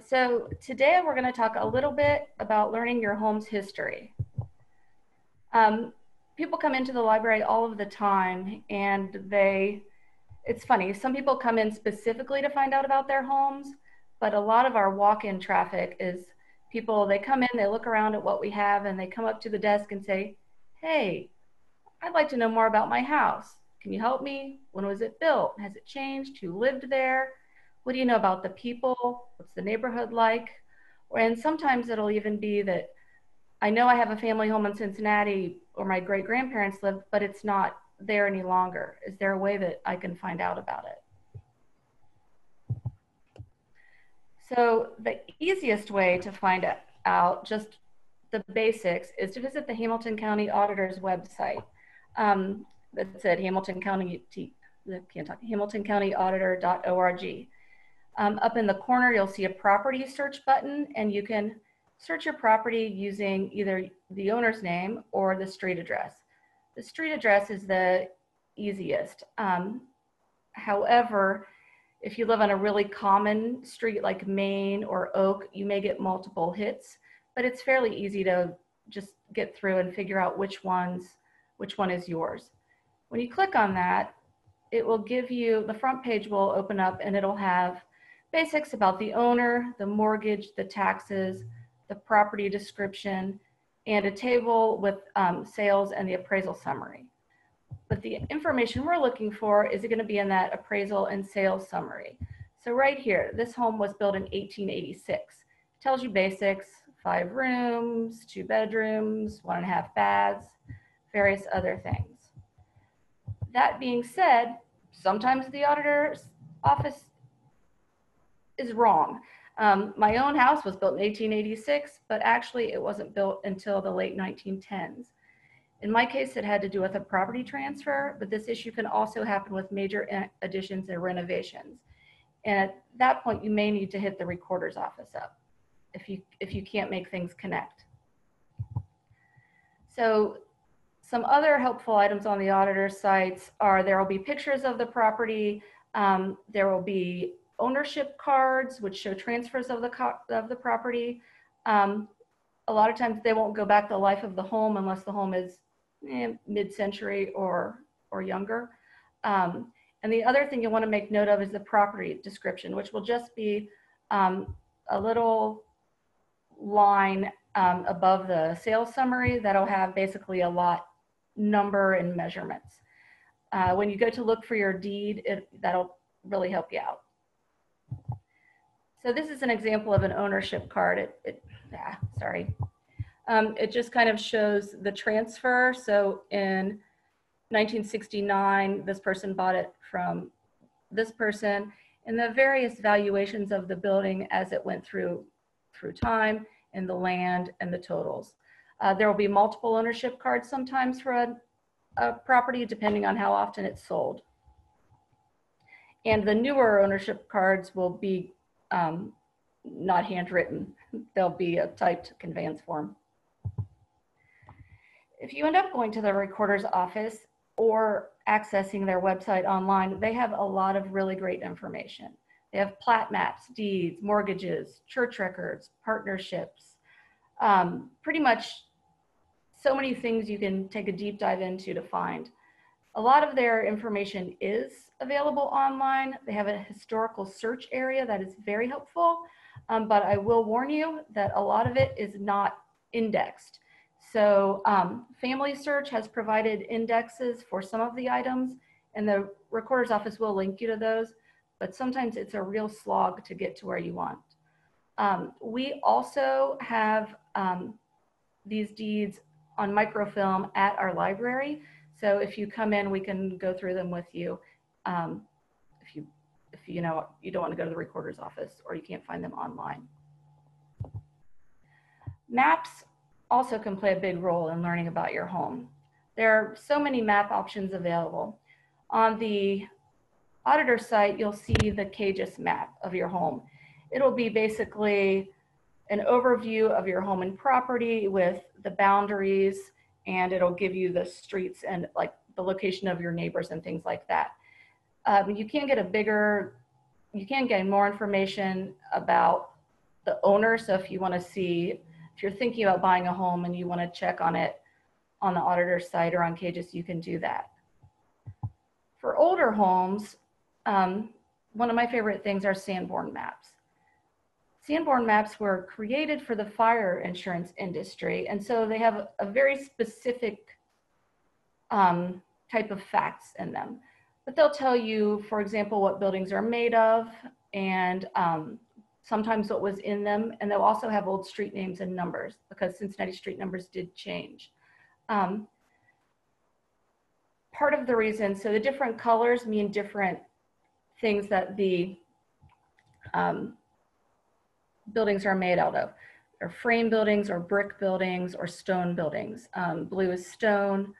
So today we're going to talk a little bit about learning your home's history. People come into the library all of the time, and it's funny, some people come in specifically to find out about their homes, but a lot of our walk-in traffic is people, they come in, they look around at what we have, and they come up to the desk and say, hey, I'd like to know more about my house. Can you help me? When was it built? Has it changed? Who lived there? What do you know about the people? What's the neighborhood like? And sometimes it'll even be that I know I have a family home in Cincinnati or my great grandparents lived, but it's not there any longer. Is there a way that I can find out about it? So the easiest way to find out just the basics is to visit the Hamilton County Auditor's website. That's at hamiltoncountyauditor.org. Up in the corner, you'll see a property search button, and you can search your property using either the owner's name or the street address. The street address is the easiest. However, if you live on a really common street like Main or Oak, you may get multiple hits, but it's fairly easy to just get through and figure out which one is yours. When you click on that, it will give you, the front page will open up and it'll have basics about the owner, the mortgage, the taxes, the property description, and a table with sales and the appraisal summary. But the information we're looking for is going to be in that appraisal and sales summary. So right here, this home was built in 1886. It tells you basics, 5 rooms, 2 bedrooms, 1.5 baths, various other things. That being said, sometimes the auditor's office is wrong. My own house was built in 1886, but actually it wasn't built until the late 1910s. In my case, it had to do with a property transfer, but this issue can also happen with major additions and renovations. And at that point, you may need to hit the recorder's office up if you can't make things connect. So some other helpful items on the auditor's sites are there will be pictures of the property, there will be ownership cards which show transfers of the property. A lot of times they won't go back the life of the home unless the home is mid-century or younger. And the other thing you want to make note of is the property description, which will just be a little line above the sales summary that'll have basically a lot number and measurements. When you go to look for your deed, that'll really help you out. So this is an example of an ownership card. It just kind of shows the transfer. So in 1969, this person bought it from this person, and the various valuations of the building as it went through time, and the land and the totals. There will be multiple ownership cards sometimes for a property depending on how often it's sold. And the newer ownership cards will be not handwritten. They'll be a typed conveyance form. If you end up going to the recorder's office or accessing their website online, they have a lot of really great information. They have plat maps, deeds, mortgages, church records, partnerships, pretty much so many things you can take a deep dive into to find. A lot of their information is available online. They have a historical search area that is very helpful, but I will warn you that a lot of it is not indexed. So Family Search has provided indexes for some of the items, and the recorder's office will link you to those, but sometimes it's a real slog to get to where you want. We also have these deeds on microfilm at our library. So if you come in, we can go through them with you. If you know you don't want to go to the recorder's office or you can't find them online. Maps also can play a big role in learning about your home. There are so many map options available. On the auditor site, you'll see the Cages map of your home. It'll be basically an overview of your home and property with the boundaries, and it'll give you the streets and like the location of your neighbors and things like that. You can get more information about the owner. So if you want to see, if you're thinking about buying a home and you want to check on it on the auditor site or on Cages, you can do that. For older homes, one of my favorite things are Sanborn Maps. Sanborn Maps were created for the fire insurance industry, and so they have a very specific type of facts in them. But they'll tell you, for example, what buildings are made of, and sometimes what was in them, and they'll also have old street names and numbers because Cincinnati street numbers did change. Part of the reason, so the different colors mean different things that the buildings are made out of. They're frame buildings or brick buildings or stone buildings. Blue is stone,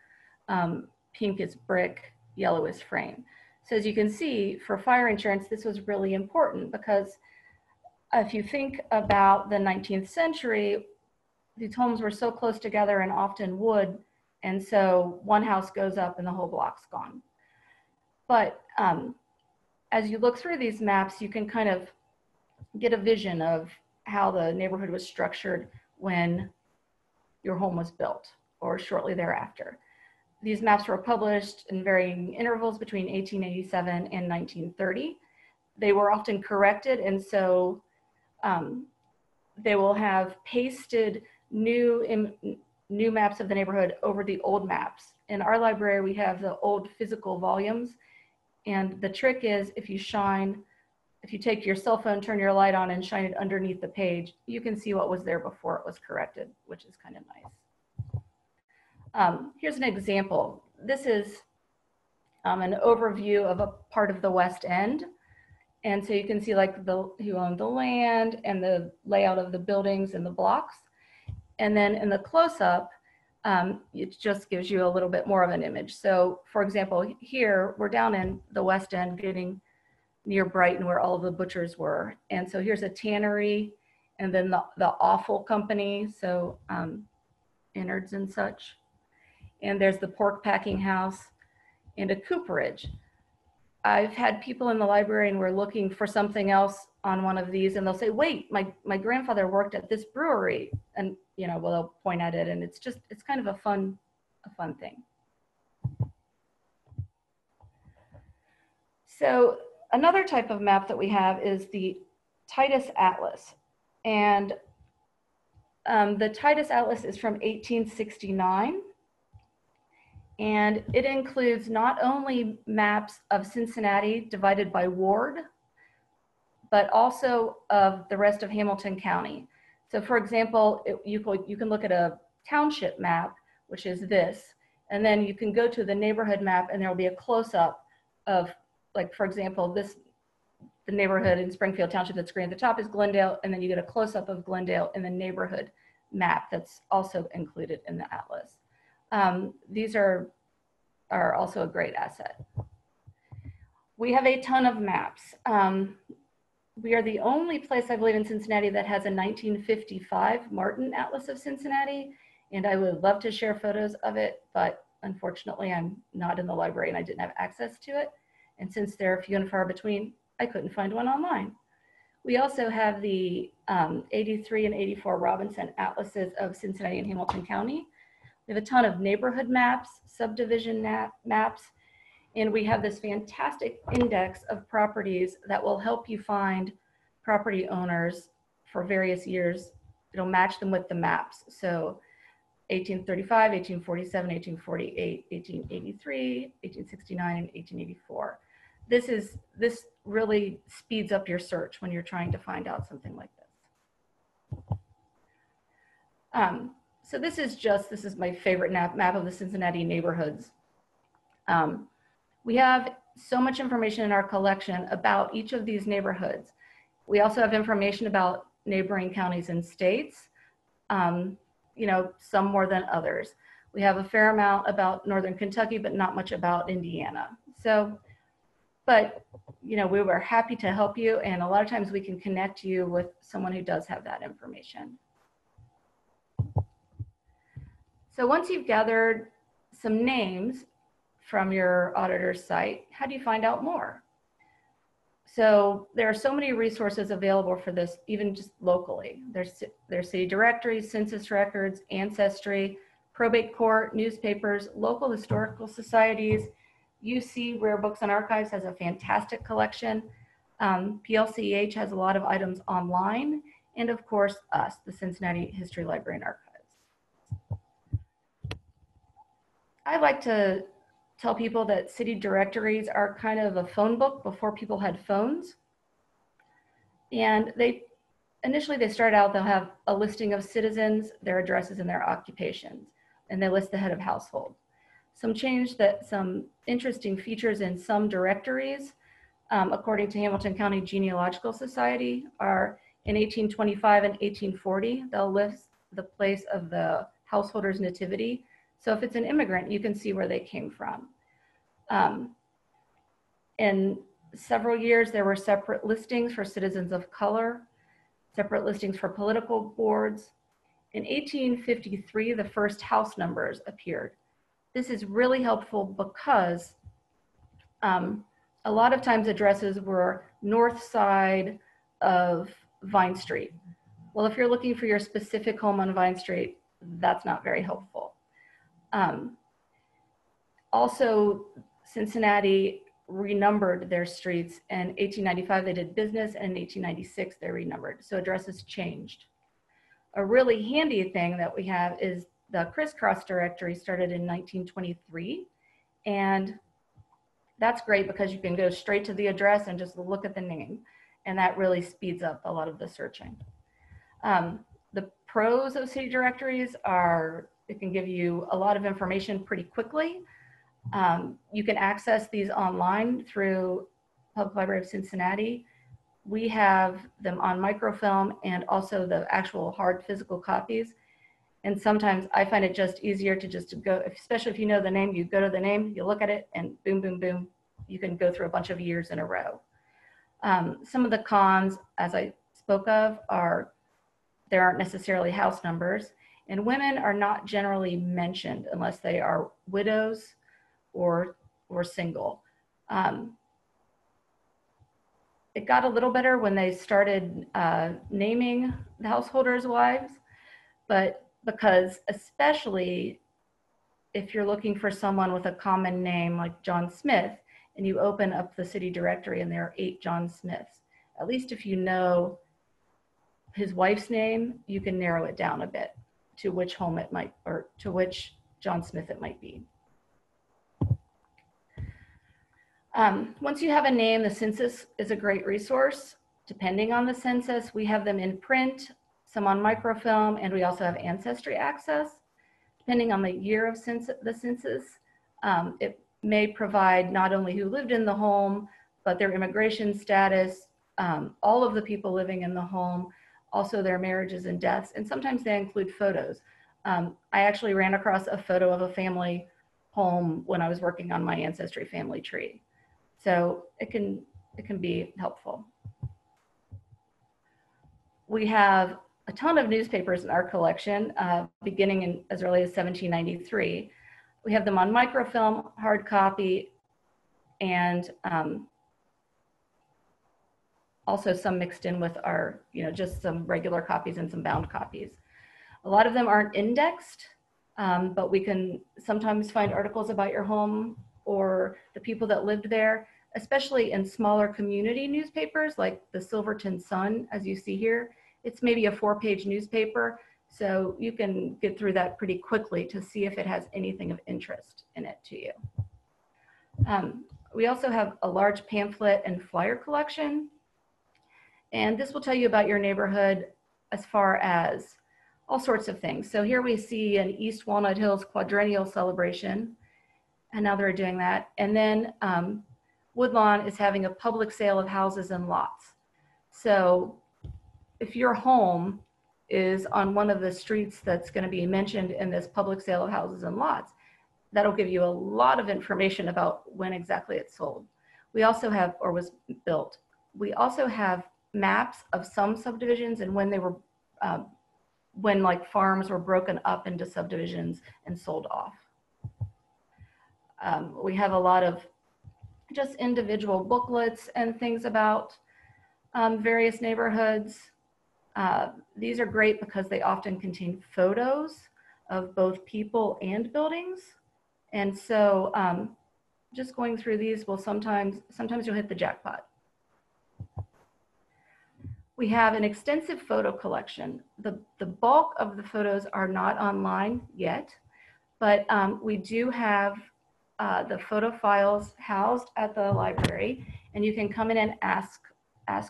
pink is brick, yellow is frame. So as you can see, for fire insurance, this was really important because if you think about the 19th century, these homes were so close together and often wood, and so one house goes up and the whole block's gone. But as you look through these maps, you can kind of get a vision of how the neighborhood was structured when your home was built or shortly thereafter. These maps were published in varying intervals between 1887 and 1930. They were often corrected, and so they will have pasted new maps of the neighborhood over the old maps. In our library, we have the old physical volumes, and the trick is if you take your cell phone, turn your light on and shine it underneath the page, you can see what was there before it was corrected, which is kind of nice. Here's an example. This is an overview of a part of the West End. And so you can see like who owned the land and the layout of the buildings and the blocks. And then in the close-up, it just gives you a little bit more of an image. So for example, here we're down in the West End getting near Brighton where all of the butchers were. And so here's a tannery and then the offal company, so innards and such. And there's the pork packing house and a cooperage. I've had people in the library and we're looking for something else on one of these and they'll say, wait, my grandfather worked at this brewery. And well, they'll point at it and it's kind of a fun thing. So another type of map that we have is the Titus Atlas. And the Titus Atlas is from 1869. And it includes not only maps of Cincinnati divided by ward, but also of the rest of Hamilton County. So for example, you can look at a township map, which is this, and then you can go to the neighborhood map and there'll be a close-up of, like, for example, the neighborhood in Springfield Township that's green at the top is Glendale, and then you get a close-up of Glendale in the neighborhood map that's also included in the atlas. These are also a great asset. We have a ton of maps. We are the only place, I believe, in Cincinnati that has a 1955 Martin Atlas of Cincinnati, and I would love to share photos of it, but unfortunately I'm not in the library and I didn't have access to it. And since they're few and far between, I couldn't find one online. We also have the 83 and 84 Robinson Atlases of Cincinnati and Hamilton County. We have a ton of neighborhood maps, subdivision maps, and we have this fantastic index of properties that will help you find property owners for various years. It'll match them with the maps. So 1835, 1847, 1848, 1883, 1869, and 1884. This really speeds up your search when you're trying to find out something like this. So this is my favorite map of the Cincinnati neighborhoods. We have so much information in our collection about each of these neighborhoods. We also have information about neighboring counties and states, some more than others. We have a fair amount about Northern Kentucky, but not much about Indiana. So, but we were happy to help you, and a lot of times we can connect you with someone who does have that information. So once you've gathered some names from your auditor's site, how do you find out more? So there are so many resources available for this, even just locally. There's city directories, census records, ancestry, probate court, newspapers, local historical societies. UC, Rare Books and Archives, has a fantastic collection. PLCEH has a lot of items online. And of course, us, the Cincinnati History Library and Archives. I like to tell people that city directories are kind of a phone book before people had phones. And initially they start out, they'll have a listing of citizens, their addresses, and their occupations, and they list the head of household. Some interesting features in some directories, according to Hamilton County Genealogical Society, are in 1825 and 1840, they'll list the place of the householder's nativity. So if it's an immigrant, you can see where they came from. In several years, there were separate listings for citizens of color, separate listings for political boards. In 1853, the first house numbers appeared. This is really helpful because a lot of times addresses were north side of Vine Street. Well, if you're looking for your specific home on Vine Street, that's not very helpful. Also, Cincinnati renumbered their streets. In 1895, they did business, and in 1896, they renumbered. So addresses changed. A really handy thing that we have is the crisscross directory, started in 1923. And that's great because you can go straight to the address and just look at the name. And that really speeds up a lot of the searching. The pros of city directories are, it can give you a lot of information pretty quickly. You can access these online through Public Library of Cincinnati. We have them on microfilm and also the actual hard physical copies. And sometimes I find it just easier to just go, especially if you know the name, you go to the name, you look at it, and boom, boom, boom, you can go through a bunch of years in a row. Some of the cons, as I spoke of, are there aren't necessarily house numbers, and women are not generally mentioned unless they are widows or single. It got a little better when they started naming the householders' wives, but because especially if you're looking for someone with a common name like John Smith, and you open up the city directory and there are 8 John Smiths, at least if you know his wife's name, you can narrow it down a bit to which home it might, or to which John Smith it might be. Once you have a name, the census is a great resource. Depending on the census, we have them in print, some on microfilm, and we also have ancestry access. Depending on the year of the census, it may provide not only who lived in the home, but their immigration status, all of the people living in the home, also their marriages and deaths, and sometimes they include photos. I actually ran across a photo of a family home when I was working on my ancestry family tree. So it can be helpful. We have a ton of newspapers in our collection, beginning in as early as 1793. We have them on microfilm, hard copy, and also some mixed in with our, just some regular copies and some bound copies. A lot of them aren't indexed, but we can sometimes find articles about your home or the people that lived there, especially in smaller community newspapers like the Silverton Sun, as you see here. It's maybe a 4-page newspaper, so you can get through that pretty quickly to see if it has anything of interest in it to you. We also have a large pamphlet and flyer collection, and this will tell you about your neighborhood as far as all sorts of things. So here we see an East Walnut Hills quadrennial celebration, and now they're doing that. And then Woodlawn is having a public sale of houses and lots. So if your home is on one of the streets that's going to be mentioned in this public sale of houses and lots, that'll give you a lot of information about when exactly it's sold. We also have, or was built, we also have maps of some subdivisions and when they were, when like farms were broken up into subdivisions and sold off. We have a lot of just individual booklets and things about various neighborhoods. These are great because they often contain photos of both people and buildings. And so just going through these will sometimes you'll hit the jackpot. We have an extensive photo collection. The bulk of the photos are not online yet, but we do have the photo files housed at the library, and you can come in and ask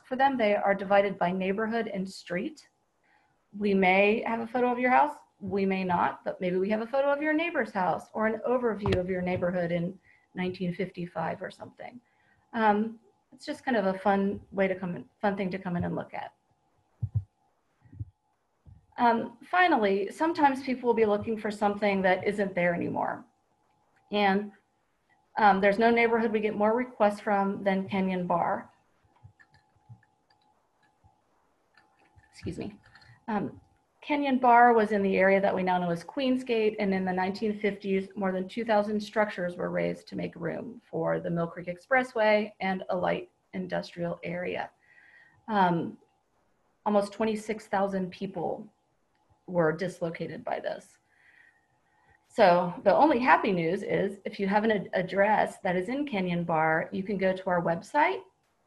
for them. They are divided by neighborhood and street. We may have a photo of your house, we may not, but maybe we have a photo of your neighbor's house or an overview of your neighborhood in 1955 or something. It's just kind of a fun thing to come in and look at. Finally, sometimes people will be looking for something that isn't there anymore. And there's no neighborhood we get more requests from than Kenyon Bar. Excuse me. Kenyon Bar was in the area that we now know as Queensgate, and in the 1950s, more than 2,000 structures were raised to make room for the Mill Creek Expressway and a light industrial area. Almost 26,000 people were dislocated by this. So the only happy news is if you have an address that is in Kenyon Bar, you can go to our website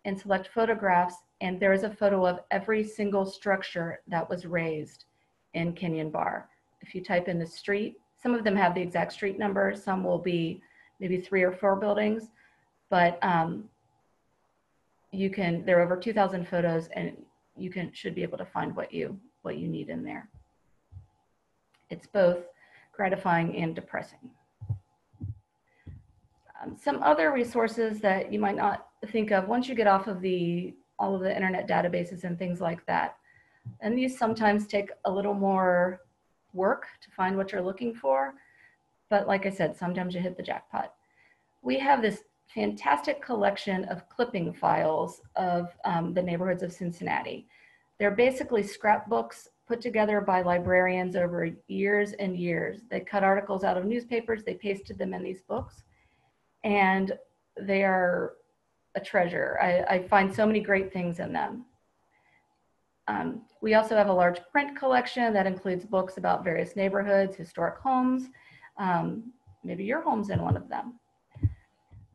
and select photographs, and there is a photo of every single structure that was raised in Kenyon Bar. If you type in the street, some of them have the exact street number, some will be maybe 3 or 4 buildings, but there are over 2,000 photos, and you should be able to find what you need in there. It's both gratifying and depressing. Some other resources that you might not think of once you get off of all of the internet databases and things like that. And these sometimes take a little more work to find what you're looking for. But like I said, sometimes you hit the jackpot. We have this fantastic collection of clipping files of the neighborhoods of Cincinnati. They're basically scrapbooks put together by librarians over years and years. They cut articles out of newspapers, they pasted them in these books, and they are a treasure. I find so many great things in them. We also have a large print collection that includes books about various neighborhoods, historic homes. Maybe your home's in one of them.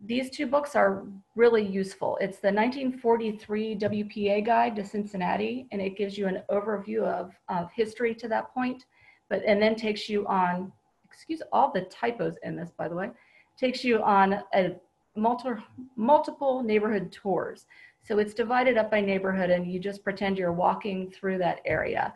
These 2 books are really useful. It's the 1943 WPA Guide to Cincinnati, and it gives you an overview of history to that point, and then takes you on, excuse all the typos in this, by the way, takes you on multiple neighborhood tours. So it's divided up by neighborhood, and you just pretend you're walking through that area.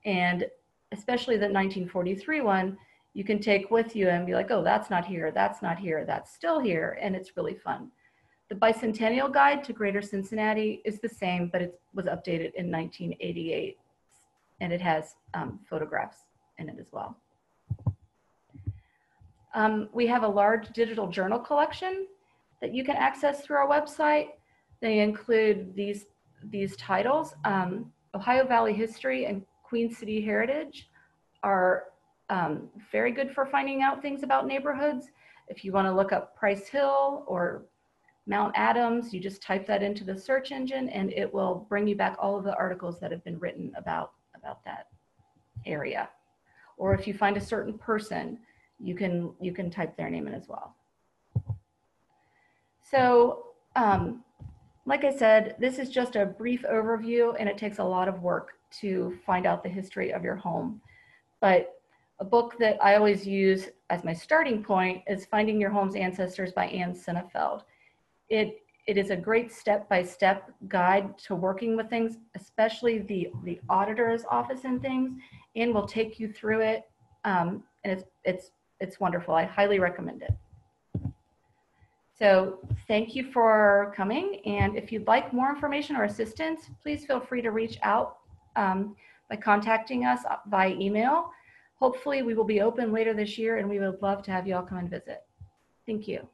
And especially the 1943 one, you can take with you and be like, oh, that's not here, that's not here, that's still here, and it's really fun. The Bicentennial Guide to Greater Cincinnati is the same, but it was updated in 1988, and it has photographs in it as well. We have a large digital journal collection that you can access through our website. They include these titles. Ohio Valley History and Queen City Heritage are very good for finding out things about neighborhoods. If you want to look up Price Hill or Mount Adams, you just type that into the search engine, and it will bring you back all of the articles that have been written about that area. Or if you find a certain person, you can type their name in as well. So, like I said, this is just a brief overview, and it takes a lot of work to find out the history of your home. But a book that I always use as my starting point is Finding Your Home's Ancestors by Ann Sinnefeld. It is a great step-by-step guide to working with things, especially the Auditor's Office and things, and will take you through it. And it's wonderful. I highly recommend it. So thank you for coming. And if you'd like more information or assistance, please feel free to reach out by contacting us via email. Hopefully we will be open later this year, and we would love to have you all come and visit. Thank you.